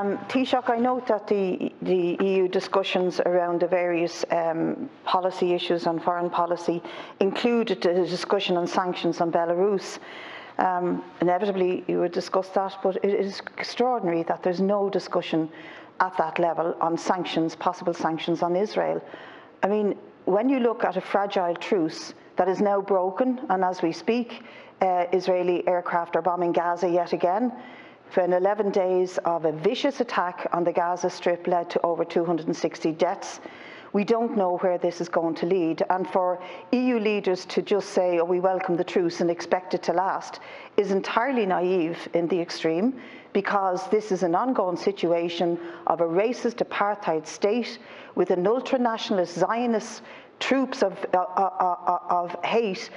Taoiseach, I note that the EU discussions around the various policy issues on foreign policy included the discussion on sanctions on Belarus. Inevitably, you would discuss that, but it is extraordinary that there's no discussion at that level on sanctions, possible sanctions on Israel. I mean, when you look at a fragile truce that is now broken, and as we speak, Israeli aircraft are bombing Gaza yet again, when 11 days of a vicious attack on the Gaza Strip led to over 260 deaths, we don't know where this is going to lead. And for EU leaders to just say, oh, we welcome the truce and expect it to last, is entirely naive in the extreme, because this is an ongoing situation of a racist apartheid state with an ultra-nationalist Zionist troops of hate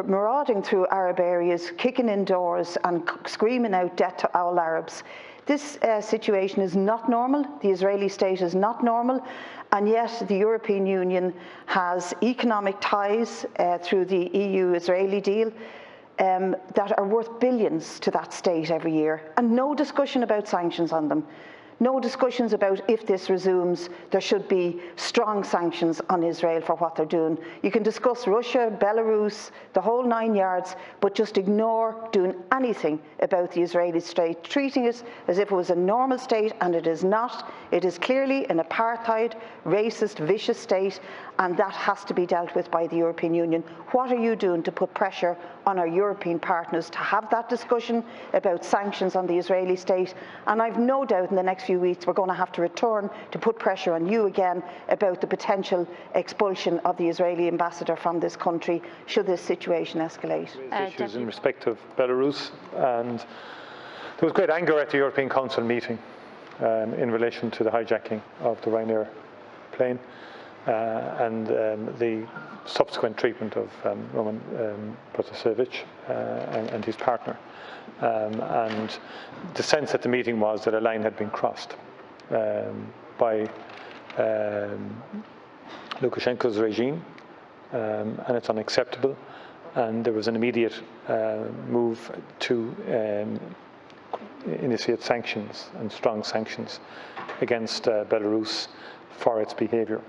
marauding through Arab areas, kicking in doors and screaming out death to all Arabs. This situation is not normal. The Israeli state is not normal, and yet the European Union has economic ties through the EU-Israeli deal that are worth billions to that state every year, and no discussion about sanctions on them. No discussions about if this resumes, there should be strong sanctions on Israel for what they're doing. You can discuss Russia, Belarus, the whole 9 yards, but just ignore doing anything about the Israeli state, treating it as if it was a normal state, and it is not. It is clearly an apartheid, racist, vicious state, and that has to be dealt with by the European Union. What are you doing to put pressure on our European partners to have that discussion about sanctions on the Israeli state? And I've no doubt in the next few weeks we're going to have to return to put pressure on you again about the potential expulsion of the Israeli ambassador from this country should this situation escalate. Issues in respect of Belarus, and there was great anger at the European Council meeting in relation to the hijacking of the Ryanair plane and the subsequent treatment of Roman Protasevich and his partner. And the sense at the meeting was that a line had been crossed by Lukashenko's regime, and it's unacceptable. And there was an immediate move to initiate sanctions, and strong sanctions, against Belarus for its behaviour.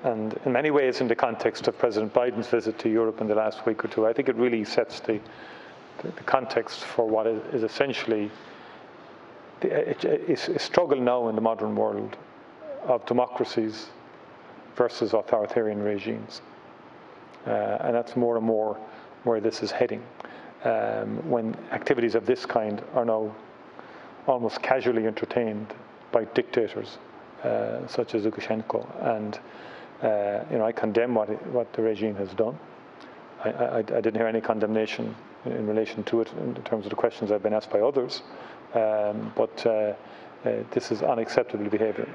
And in many ways, in the context of President Biden's visit to Europe in the last week or two, I think it really sets the context for what is essentially a struggle now in the modern world of democracies versus authoritarian regimes. And that's more and more where this is heading, when activities of this kind are now almost casually entertained by dictators such as Lukashenko. And I condemn what the regime has done. I didn't hear any condemnation in relation to it in terms of the questions I've been asked by others, but this is unacceptable behaviour.